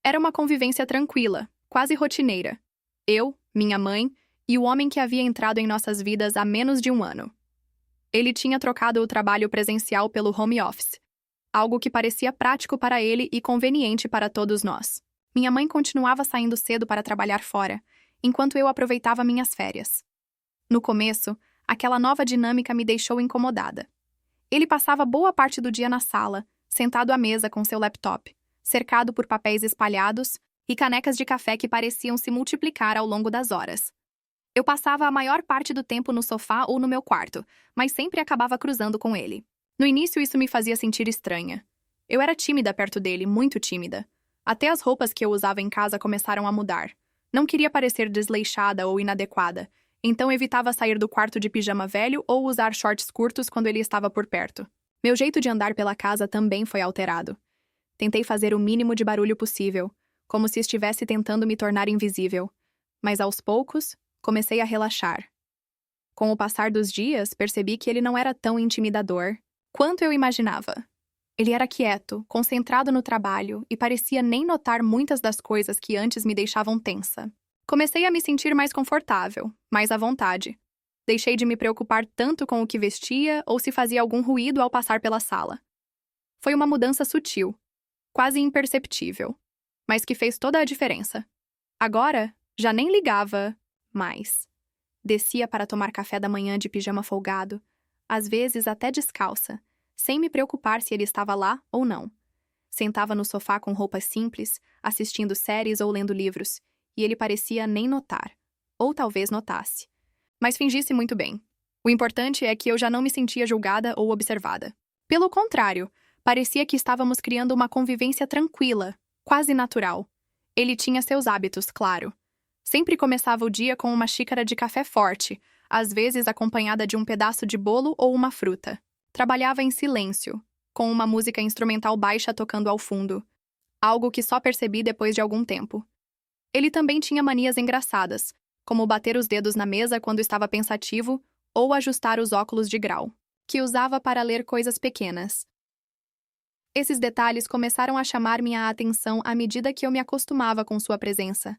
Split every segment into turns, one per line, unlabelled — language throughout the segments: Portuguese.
Era uma convivência tranquila, quase rotineira. Eu, minha mãe e o homem que havia entrado em nossas vidas há menos de um ano. Ele tinha trocado o trabalho presencial pelo home office, algo que parecia prático para ele e conveniente para todos nós. Minha mãe continuava saindo cedo para trabalhar fora, enquanto eu aproveitava minhas férias. No começo, aquela nova dinâmica me deixou incomodada. Ele passava boa parte do dia na sala, sentado à mesa com seu laptop, cercado por papéis espalhados e canecas de café que pareciam se multiplicar ao longo das horas. Eu passava a maior parte do tempo no sofá ou no meu quarto, mas sempre acabava cruzando com ele. No início, isso me fazia sentir estranha. Eu era tímida perto dele, muito tímida. Até as roupas que eu usava em casa começaram a mudar. Não queria parecer desleixada ou inadequada, então evitava sair do quarto de pijama velho ou usar shorts curtos quando ele estava por perto. Meu jeito de andar pela casa também foi alterado. Tentei fazer o mínimo de barulho possível, como se estivesse tentando me tornar invisível. Mas aos poucos, comecei a relaxar. Com o passar dos dias, percebi que ele não era tão intimidador quanto eu imaginava. Ele era quieto, concentrado no trabalho e parecia nem notar muitas das coisas que antes me deixavam tensa. Comecei a me sentir mais confortável, mais à vontade. Deixei de me preocupar tanto com o que vestia ou se fazia algum ruído ao passar pela sala. Foi uma mudança sutil, quase imperceptível, mas que fez toda a diferença. Agora, já nem ligava mais. Descia para tomar café da manhã de pijama folgado, às vezes até descalça, sem me preocupar se ele estava lá ou não. Sentava no sofá com roupas simples, assistindo séries ou lendo livros, e ele parecia nem notar. Ou talvez notasse. Mas fingisse muito bem. O importante é que eu já não me sentia julgada ou observada. Pelo contrário, parecia que estávamos criando uma convivência tranquila, quase natural. Ele tinha seus hábitos, claro. Sempre começava o dia com uma xícara de café forte, às vezes acompanhada de um pedaço de bolo ou uma fruta. Trabalhava em silêncio, com uma música instrumental baixa tocando ao fundo, algo que só percebi depois de algum tempo. Ele também tinha manias engraçadas, como bater os dedos na mesa quando estava pensativo ou ajustar os óculos de grau, que usava para ler coisas pequenas. Esses detalhes começaram a chamar minha atenção à medida que eu me acostumava com sua presença.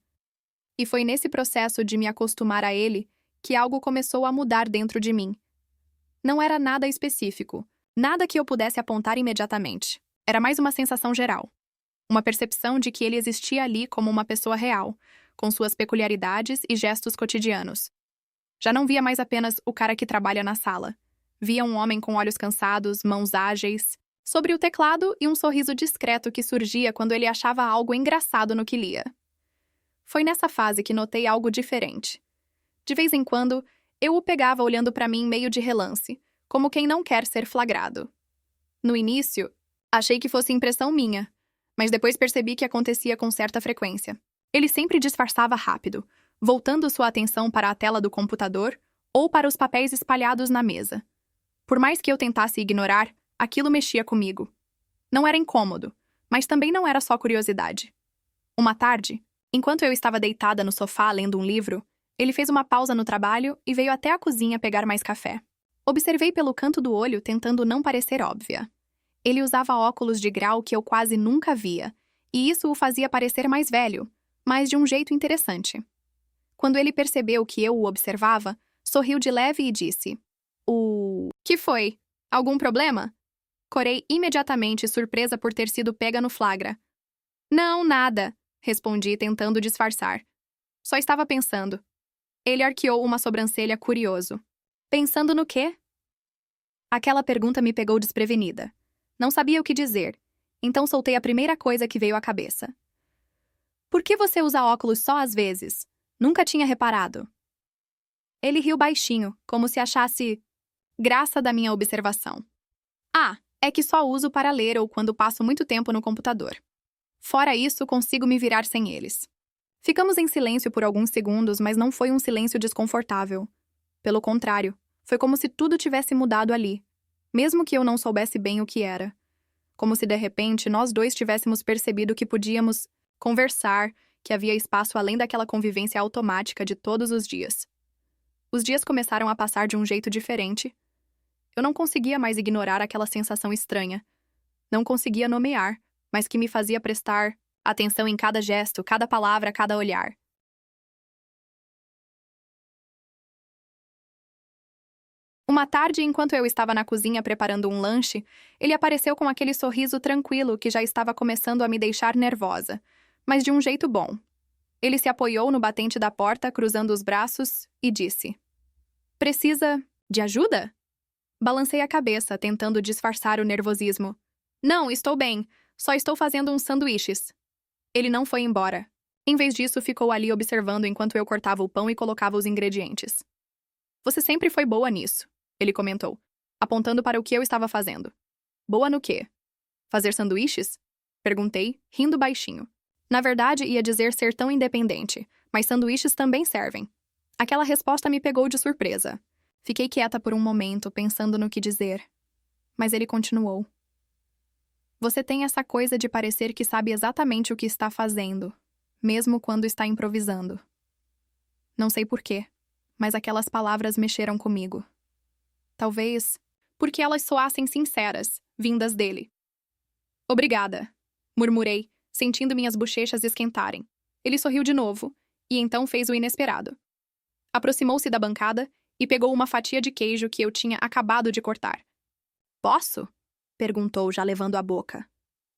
E foi nesse processo de me acostumar a ele que algo começou a mudar dentro de mim. Não era nada específico, nada que eu pudesse apontar imediatamente. Era mais uma sensação geral. Uma percepção de que ele existia ali como uma pessoa real, com suas peculiaridades e gestos cotidianos. Já não via mais apenas o cara que trabalha na sala. Via um homem com olhos cansados, mãos ágeis, sobre o teclado e um sorriso discreto que surgia quando ele achava algo engraçado no que lia. Foi nessa fase que notei algo diferente. De vez em quando, eu o pegava olhando para mim meio de relance, como quem não quer ser flagrado. No início, achei que fosse impressão minha, mas depois percebi que acontecia com certa frequência. Ele sempre disfarçava rápido, voltando sua atenção para a tela do computador ou para os papéis espalhados na mesa. Por mais que eu tentasse ignorar, aquilo mexia comigo. Não era incômodo, mas também não era só curiosidade. Uma tarde, enquanto eu estava deitada no sofá lendo um livro, ele fez uma pausa no trabalho e veio até a cozinha pegar mais café. Observei pelo canto do olho, tentando não parecer óbvia. Ele usava óculos de grau que eu quase nunca via, e isso o fazia parecer mais velho, mas de um jeito interessante. Quando ele percebeu que eu o observava, sorriu de leve e disse: Que foi? Algum problema?" Corei imediatamente, surpresa por ter sido pega no flagra. "Não, nada", respondi, tentando disfarçar. "Só estava pensando." Ele arqueou uma sobrancelha curioso. "Pensando no quê?" Aquela pergunta me pegou desprevenida. Não sabia o que dizer, então soltei a primeira coisa que veio à cabeça. "Por que você usa óculos só às vezes? Nunca tinha reparado." Ele riu baixinho, como se achasse graça da minha observação. "Ah, é que só uso para ler ou quando passo muito tempo no computador. Fora isso, consigo me virar sem eles." Ficamos em silêncio por alguns segundos, mas não foi um silêncio desconfortável. Pelo contrário, foi como se tudo tivesse mudado ali, mesmo que eu não soubesse bem o que era. Como se de repente nós dois tivéssemos percebido que podíamos conversar, que havia espaço além daquela convivência automática de todos os dias. Os dias começaram a passar de um jeito diferente. Eu não conseguia mais ignorar aquela sensação estranha. Não conseguia nomear, mas que me fazia prestar Atenção em cada gesto, cada palavra, cada olhar. Uma tarde, enquanto eu estava na cozinha preparando um lanche, ele apareceu com aquele sorriso tranquilo que já estava começando a me deixar nervosa, mas de um jeito bom. Ele se apoiou no batente da porta, cruzando os braços, e disse: Precisa de ajuda? Balancei a cabeça, tentando disfarçar o nervosismo. Não, estou bem. Só estou fazendo uns sanduíches. Ele não foi embora. Em vez disso, ficou ali observando enquanto eu cortava o pão e colocava os ingredientes. Você sempre foi boa nisso, ele comentou, apontando para o que eu estava fazendo. Boa no quê? Fazer sanduíches? Perguntei, rindo baixinho. Na verdade, ia dizer ser tão independente, mas sanduíches também servem. Aquela resposta me pegou de surpresa. Fiquei quieta por um momento, pensando no que dizer. Mas ele continuou. Você tem essa coisa de parecer que sabe exatamente o que está fazendo, mesmo quando está improvisando. Não sei porquê, mas aquelas palavras mexeram comigo. Talvez porque elas soassem sinceras, vindas dele. Obrigada, murmurei, sentindo minhas bochechas esquentarem. Ele sorriu de novo, e então fez o inesperado. Aproximou-se da bancada e pegou uma fatia de queijo que eu tinha acabado de cortar. Posso? Perguntou, já levando a boca.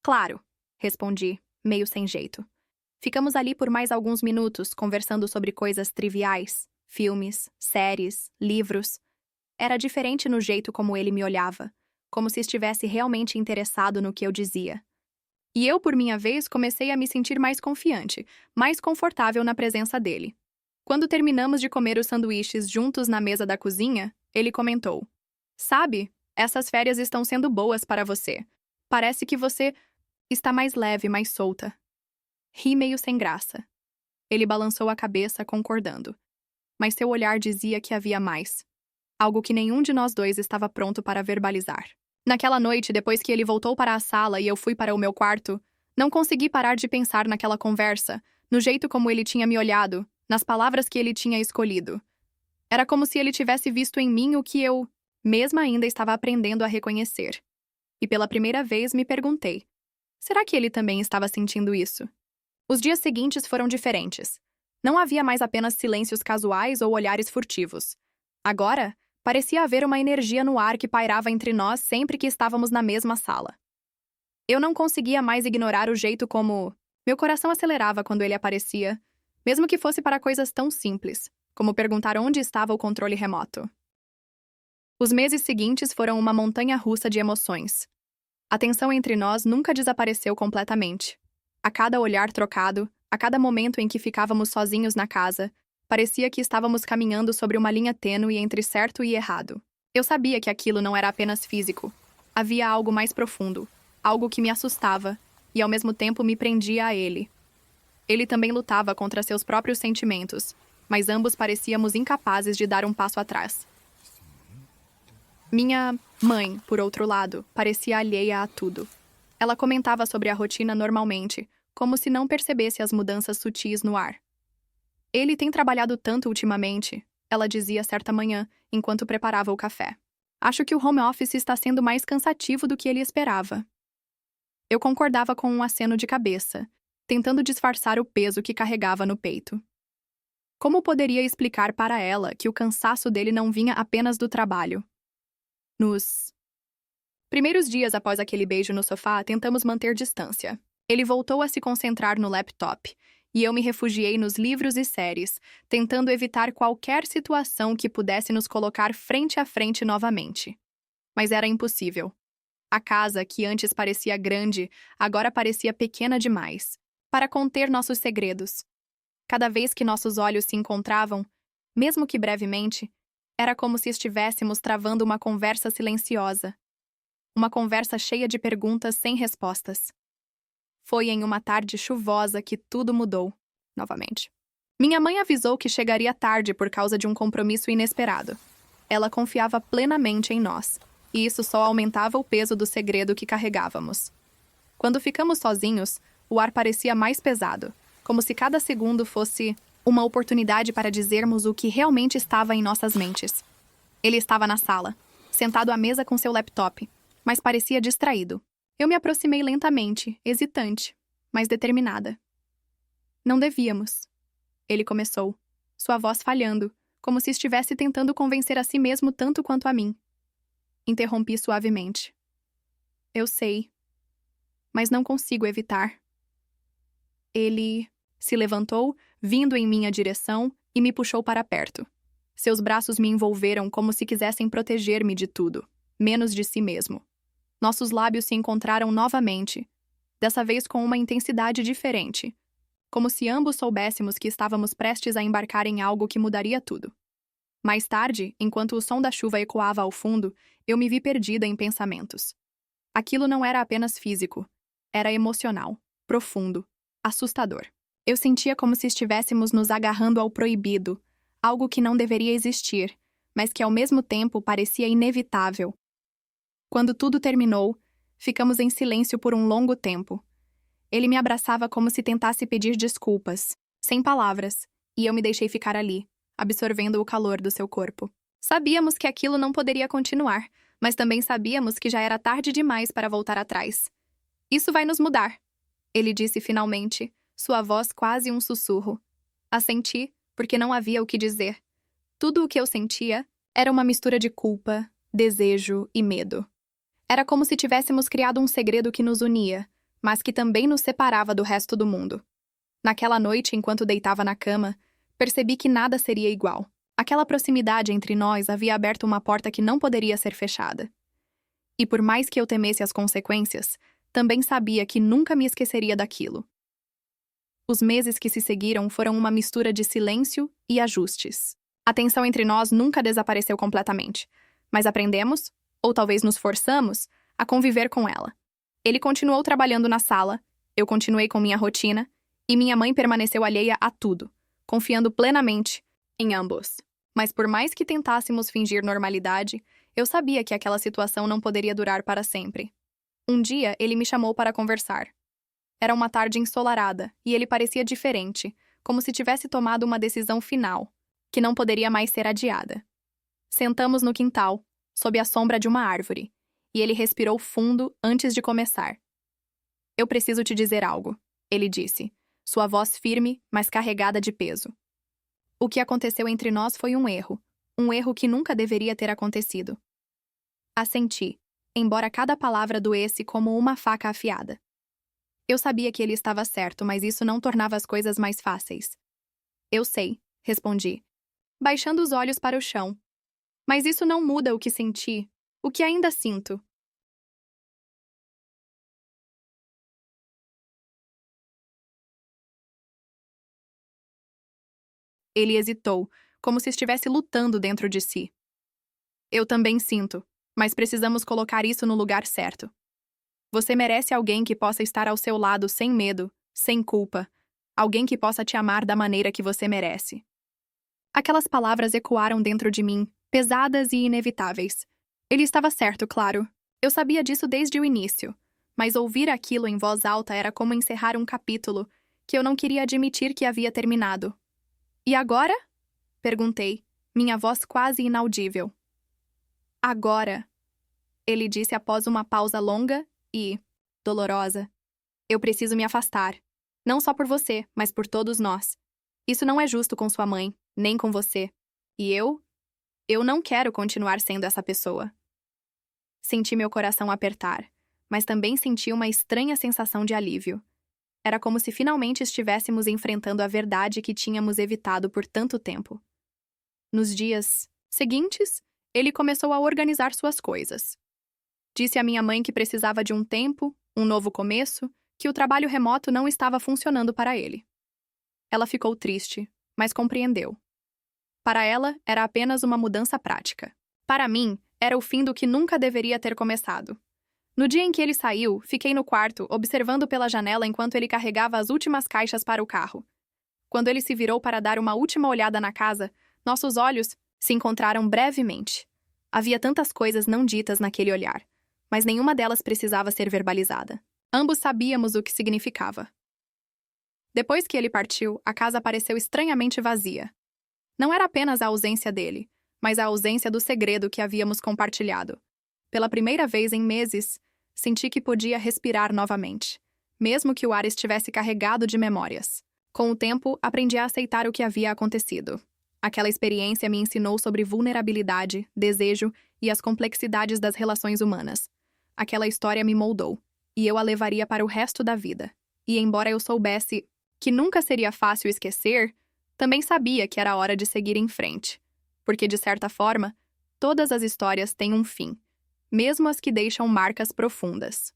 Claro, respondi, meio sem jeito. Ficamos ali por mais alguns minutos, conversando sobre coisas triviais, filmes, séries, livros. Era diferente no jeito como ele me olhava, como se estivesse realmente interessado no que eu dizia. E eu, por minha vez, comecei a me sentir mais confiante, mais confortável na presença dele. Quando terminamos de comer os sanduíches juntos na mesa da cozinha, ele comentou: Sabe, essas férias estão sendo boas para você. Parece que você está mais leve, mais solta. Ri meio sem graça. Ele balançou a cabeça, concordando. Mas seu olhar dizia que havia mais. Algo que nenhum de nós dois estava pronto para verbalizar. Naquela noite, depois que ele voltou para a sala e eu fui para o meu quarto, não consegui parar de pensar naquela conversa, no jeito como ele tinha me olhado, nas palavras que ele tinha escolhido. Era como se ele tivesse visto em mim o que eu, mesmo ainda, estava aprendendo a reconhecer. E pela primeira vez me perguntei: será que ele também estava sentindo isso? Os dias seguintes foram diferentes. Não havia mais apenas silêncios casuais ou olhares furtivos. Agora, parecia haver uma energia no ar que pairava entre nós sempre que estávamos na mesma sala. Eu não conseguia mais ignorar o jeito como meu coração acelerava quando ele aparecia, mesmo que fosse para coisas tão simples, como perguntar onde estava o controle remoto. Os meses seguintes foram uma montanha-russa de emoções. A tensão entre nós nunca desapareceu completamente. A cada olhar trocado, a cada momento em que ficávamos sozinhos na casa, parecia que estávamos caminhando sobre uma linha tênue entre certo e errado. Eu sabia que aquilo não era apenas físico. Havia algo mais profundo, algo que me assustava e ao mesmo tempo me prendia a ele. Ele também lutava contra seus próprios sentimentos, mas ambos parecíamos incapazes de dar um passo atrás. Minha mãe, por outro lado, parecia alheia a tudo. Ela comentava sobre a rotina normalmente, como se não percebesse as mudanças sutis no ar. Ele tem trabalhado tanto ultimamente, ela dizia certa manhã, enquanto preparava o café. Acho que o home office está sendo mais cansativo do que ele esperava. Eu concordava com um aceno de cabeça, tentando disfarçar o peso que carregava no peito. Como poderia explicar para ela que o cansaço dele não vinha apenas do trabalho? Nos primeiros dias após aquele beijo no sofá, tentamos manter distância. Ele voltou a se concentrar no laptop, e eu me refugiei nos livros e séries, tentando evitar qualquer situação que pudesse nos colocar frente a frente novamente. Mas era impossível. A casa, que antes parecia grande, agora parecia pequena demais, para conter nossos segredos. Cada vez que nossos olhos se encontravam, mesmo que brevemente, era como se estivéssemos travando uma conversa silenciosa. Uma conversa cheia de perguntas sem respostas. Foi em uma tarde chuvosa que tudo mudou, novamente. Minha mãe avisou que chegaria tarde por causa de um compromisso inesperado. Ela confiava plenamente em nós, e isso só aumentava o peso do segredo que carregávamos. Quando ficamos sozinhos, o ar parecia mais pesado, como se cada segundo fosse uma oportunidade para dizermos o que realmente estava em nossas mentes. Ele estava na sala, sentado à mesa com seu laptop, mas parecia distraído. Eu me aproximei lentamente, hesitante. mas determinada. Não devíamos. Ele começou, sua voz falhando, como se estivesse tentando convencer a si mesmo tanto quanto a mim. Interrompi suavemente. Eu sei, mas não consigo evitar. Ele se levantou, vindo em minha direção, e me puxou para perto. Seus braços me envolveram como se quisessem proteger-me de tudo, menos de si mesmo. Nossos lábios se encontraram novamente, dessa vez com uma intensidade diferente, como se ambos soubéssemos que estávamos prestes a embarcar em algo que mudaria tudo. Mais tarde, enquanto o som da chuva ecoava ao fundo, eu me vi perdida em pensamentos. Aquilo não era apenas físico, era emocional, profundo, assustador. Eu sentia como se estivéssemos nos agarrando ao proibido, algo que não deveria existir, mas que ao mesmo tempo parecia inevitável. Quando tudo terminou, ficamos em silêncio por um longo tempo. Ele me abraçava como se tentasse pedir desculpas, sem palavras, e eu me deixei ficar ali, absorvendo o calor do seu corpo. Sabíamos que aquilo não poderia continuar, mas também sabíamos que já era tarde demais para voltar atrás. Isso vai nos mudar, ele disse finalmente, sua voz quase um sussurro. Assenti, porque não havia o que dizer. Tudo o que eu sentia era uma mistura de culpa, desejo e medo. Era como se tivéssemos criado um segredo que nos unia, mas que também nos separava do resto do mundo. Naquela noite, enquanto deitava na cama, percebi que nada seria igual. Aquela proximidade entre nós havia aberto uma porta que não poderia ser fechada. E por mais que eu temesse as consequências, também sabia que nunca me esqueceria daquilo. Os meses que se seguiram foram uma mistura de silêncio e ajustes. A tensão entre nós nunca desapareceu completamente, mas aprendemos, ou talvez nos forçamos, a conviver com ela. Ele continuou trabalhando na sala, eu continuei com minha rotina, e minha mãe permaneceu alheia a tudo, confiando plenamente em ambos. Mas por mais que tentássemos fingir normalidade, eu sabia que aquela situação não poderia durar para sempre. Um dia, ele me chamou para conversar. Era uma tarde ensolarada, e ele parecia diferente, como se tivesse tomado uma decisão final, que não poderia mais ser adiada. Sentamos no quintal, sob a sombra de uma árvore, e ele respirou fundo antes de começar. Eu preciso te dizer algo, ele disse, sua voz firme, mas carregada de peso. O que aconteceu entre nós foi um erro que nunca deveria ter acontecido. Assenti, embora cada palavra doesse como uma faca afiada. Eu sabia que ele estava certo, mas isso não tornava as coisas mais fáceis. Eu sei, respondi, baixando os olhos para o chão. Mas isso não muda o que senti, o que ainda sinto. Ele hesitou, como se estivesse lutando dentro de si. Eu também sinto, mas precisamos colocar isso no lugar certo. Você merece alguém que possa estar ao seu lado sem medo, sem culpa. Alguém que possa te amar da maneira que você merece. Aquelas palavras ecoaram dentro de mim, pesadas e inevitáveis. Ele estava certo, claro. Eu sabia disso desde o início. Mas ouvir aquilo em voz alta era como encerrar um capítulo que eu não queria admitir que havia terminado. E agora? Perguntei, minha voz quase inaudível. Agora, ele disse após uma pausa longa e dolorosa. Eu preciso me afastar. Não só por você, mas por todos nós. Isso não é justo com sua mãe, nem com você. E eu não quero continuar sendo essa pessoa. Senti meu coração apertar, mas também senti uma estranha sensação de alívio. Era como se finalmente estivéssemos enfrentando a verdade que tínhamos evitado por tanto tempo. Nos dias seguintes, ele começou a organizar suas coisas. Disse à minha mãe que precisava de um tempo, um novo começo, que o trabalho remoto não estava funcionando para ele. Ela ficou triste, mas compreendeu. Para ela, era apenas uma mudança prática. Para mim, era o fim do que nunca deveria ter começado. No dia em que ele saiu, fiquei no quarto, observando pela janela enquanto ele carregava as últimas caixas para o carro. Quando ele se virou para dar uma última olhada na casa, nossos olhos se encontraram brevemente. Havia tantas coisas não ditas naquele olhar, mas nenhuma delas precisava ser verbalizada. Ambos sabíamos o que significava. Depois que ele partiu, a casa pareceu estranhamente vazia. Não era apenas a ausência dele, mas a ausência do segredo que havíamos compartilhado. Pela primeira vez em meses, senti que podia respirar novamente, mesmo que o ar estivesse carregado de memórias. Com o tempo, aprendi a aceitar o que havia acontecido. Aquela experiência me ensinou sobre vulnerabilidade, desejo e as complexidades das relações humanas. Aquela história me moldou, e eu a levaria para o resto da vida. E embora eu soubesse que nunca seria fácil esquecer, também sabia que era hora de seguir em frente. Porque, de certa forma, todas as histórias têm um fim, mesmo as que deixam marcas profundas.